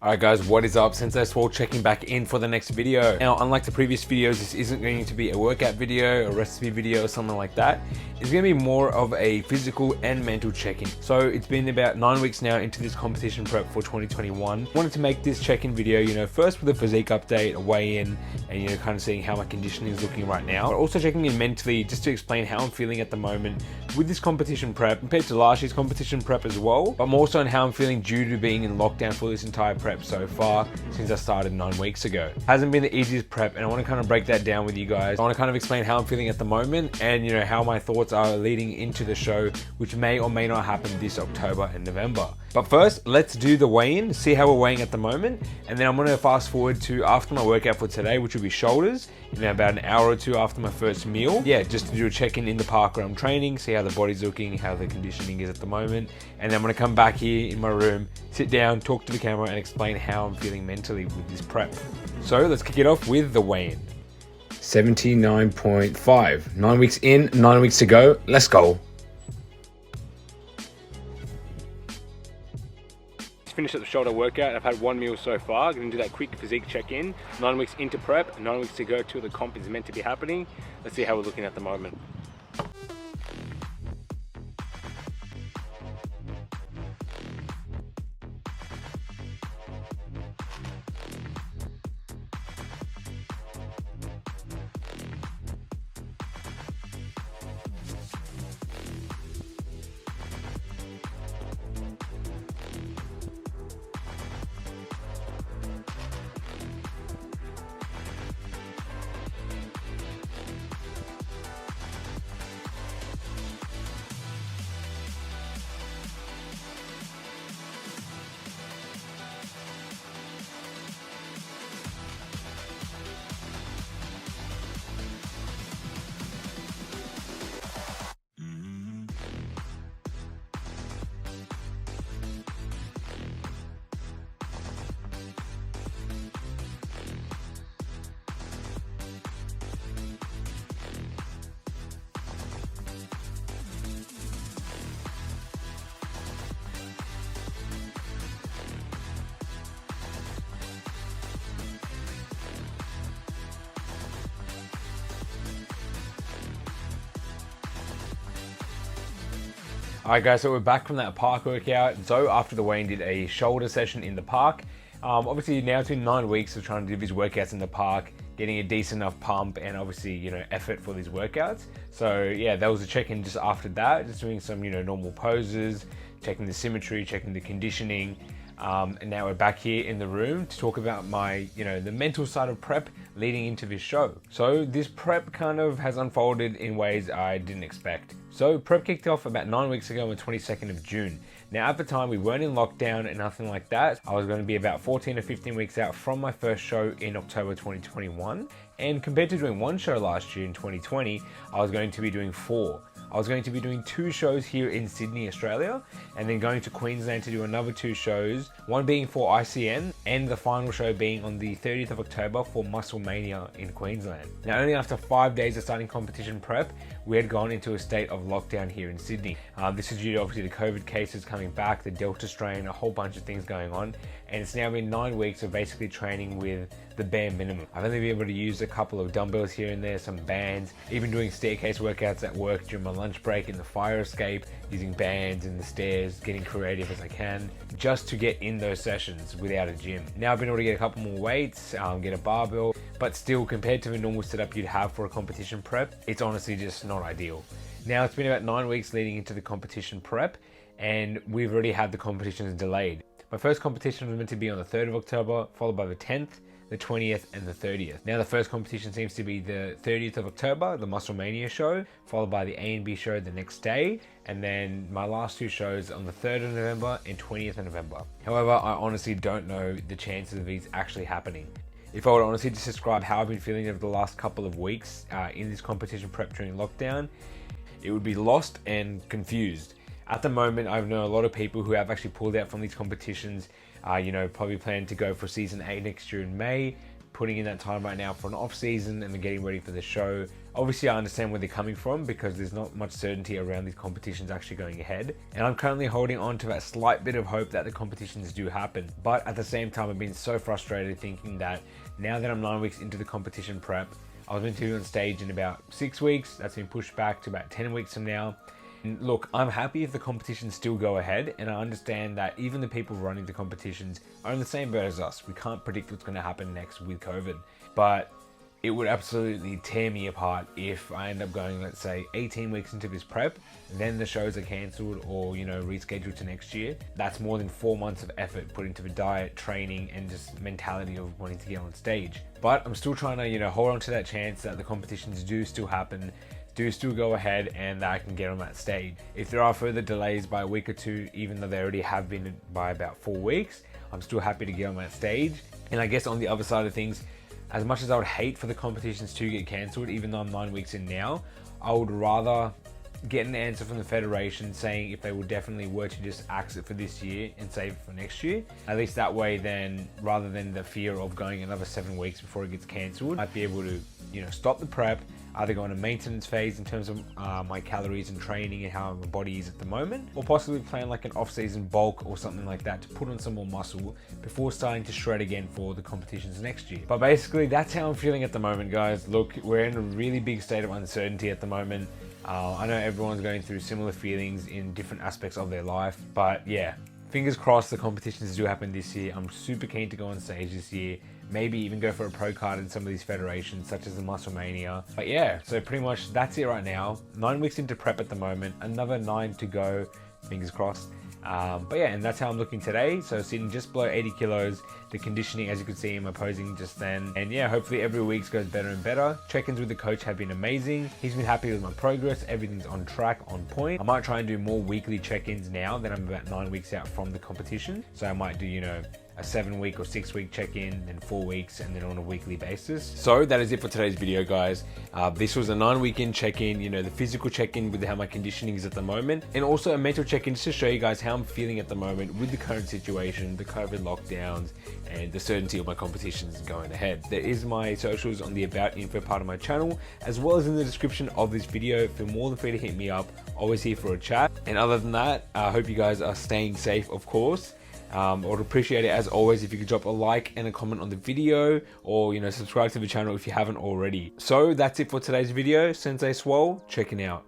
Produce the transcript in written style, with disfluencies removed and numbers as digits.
Alright guys, what is up? SENSEI SWOLE checking back in for the next video. Now, unlike the previous videos, this isn't going to be a workout video, a recipe video, or something like that. It's going to be more of a physical and mental check-in. So it's been about 9 weeks now into this competition prep for 2021. I wanted to make this check-in video, first with a physique update, a weigh-in, and kind of seeing how my conditioning is looking right now. But also checking in mentally just to explain how I'm feeling at the moment with this competition prep compared to last year's competition prep as well, but more so on how I'm feeling due to being in lockdown for this entire prep so far since I started 9 weeks ago. Hasn't been the easiest prep, and I want to kind of break that down with you guys. I want to kind of explain how I'm feeling at the moment and how my thoughts are leading into the show, which may or may not happen this October and November. But first, let's do the weigh-in, see how we're weighing at the moment, and then I'm going to fast forward to after my workout for today, which will be shoulders, in about an hour or two after my first meal. Yeah, just to do a check-in in the park where I'm training, see how the body's looking, how the conditioning is at the moment, and then I'm going to come back here in my room, sit down, talk to the camera, and explain how I'm feeling mentally with this prep. So let's kick it off with the weigh-in. 79.5. 9 weeks in, 9 weeks to go. Let's go. Finished up the shoulder workout. I've had one meal so far. I'm going to do that quick physique check-in. 9 weeks into prep, 9 weeks to go till the comp is meant to be happening. Let's see how we're looking at the moment. Alright guys, so we're back from that park workout. So after the weigh-in, did a shoulder session in the park. Obviously now it's been 9 weeks of trying to do these workouts in the park, getting a decent enough pump and obviously, effort for these workouts. So yeah, that was a check-in just after that, just doing some, normal poses, checking the symmetry, checking the conditioning. And now we're back here in the room to talk about my, the mental side of prep leading into this show. So this prep kind of has unfolded in ways I didn't expect. So prep kicked off about 9 weeks ago on the 22nd of June. Now at the time we weren't in lockdown and nothing like that. I was going to be about 14 or 15 weeks out from my first show in October 2021. And compared to doing one show last year in 2020, I was going to be doing 4. I was going to be doing 2 shows here in Sydney, Australia, and then going to Queensland to do another 2 shows, one being for ICN, and the final show being on the 30th of October for Muscle Mania in Queensland. Now, only after 5 days of starting competition prep, we had gone into a state of lockdown here in Sydney. This is due to obviously the COVID cases coming back, the Delta strain, a whole bunch of things going on, and it's now been 9 weeks of basically training with the bare minimum. I've only been able to use a couple of dumbbells here and there, some bands, even doing staircase workouts at work during my lunch break in the fire escape, using bands in the stairs, getting creative as I can, just to get in those sessions without a gym. Now I've been able to get a couple more weights, get a barbell, but still compared to the normal setup you'd have for a competition prep, it's honestly just not ideal. Now it's been about 9 weeks leading into the competition prep, and we've already had the competitions delayed. My first competition was meant to be on the 3rd of October, followed by the 10th, the 20th and the 30th. Now the first competition seems to be the 30th of October, the Muscle Mania show, followed by the A and B show the next day, and then my last 2 shows on the 3rd of November and 20th of November. However, I honestly don't know the chances of these actually happening. If I were to honestly just describe how I've been feeling over the last couple of weeks in this competition prep during lockdown, it would be lost and confused. At the moment, I know a lot of people who have actually pulled out from these competitions, probably plan to go for season 8 next year in May, putting in that time right now for an off season and they're getting ready for the show. Obviously, I understand where they're coming from because there's not much certainty around these competitions actually going ahead. And I'm currently holding on to that slight bit of hope that the competitions do happen. But at the same time, I've been so frustrated thinking that now that I'm 9 weeks into the competition prep, I was meant to be on stage in about 6 weeks. That's been pushed back to about 10 weeks from now. And look, I'm happy if the competitions still go ahead, and I understand that even the people running the competitions are in the same boat as us. We can't predict what's going to happen next with COVID, but it would absolutely tear me apart if I end up going, let's say, 18 weeks into this prep, then the shows are cancelled or, rescheduled to next year. That's more than 4 months of effort put into the diet, training, and just mentality of wanting to get on stage. But I'm still trying to, hold on to that chance that the competitions do still happen, do still go ahead, and that I can get on that stage. If there are further delays by a week or two, even though they already have been by about 4 weeks, I'm still happy to get on that stage. And I guess on the other side of things, as much as I would hate for the competitions to get cancelled, even though I'm 9 weeks in now, I would rather get an answer from the federation saying if they will definitely were to just axe it for this year and save it for next year. At least that way then, rather than the fear of going another 7 weeks before it gets cancelled, I'd be able to, stop the prep, either go on a maintenance phase in terms of my calories and training and how my body is at the moment, or possibly plan like an off-season bulk or something like that to put on some more muscle before starting to shred again for the competitions next year. But basically, that's how I'm feeling at the moment, guys. Look, we're in a really big state of uncertainty at the moment. I know everyone's going through similar feelings in different aspects of their life, but yeah, fingers crossed the competitions do happen this year. I'm super keen to go on stage this year. Maybe even go for a pro card in some of these federations, such as the Musclemania. But yeah, so pretty much that's it right now. 9 weeks into prep at the moment, another 9 to go, fingers crossed. But yeah, and that's how I'm looking today. So sitting just below 80 kilos, the conditioning, as you could see in my posing just then. And yeah, hopefully every week goes better and better. Check-ins with the coach have been amazing. He's been happy with my progress. Everything's on track, on point. I might try and do more weekly check-ins now that I'm about 9 weeks out from the competition. So I might do, a 7 week or 6 week check-in, then 4 weeks, and then on a weekly basis. So that is it for today's video, guys. This was a 9 weekend check-in, the physical check-in with how my conditioning is at the moment, and also a mental check-in just to show you guys how I'm feeling at the moment with the current situation, the COVID lockdowns, and the certainty of my competitions going ahead. There is my socials on the about info part of my channel, as well as in the description of this video. Feel more than free to hit me up. Always here for a chat. And other than that, I hope you guys are staying safe, of course. I would appreciate it, as always, if you could drop a like and a comment on the video, or subscribe to the channel if you haven't already. So that's it for today's video. Sensei Swole checking out.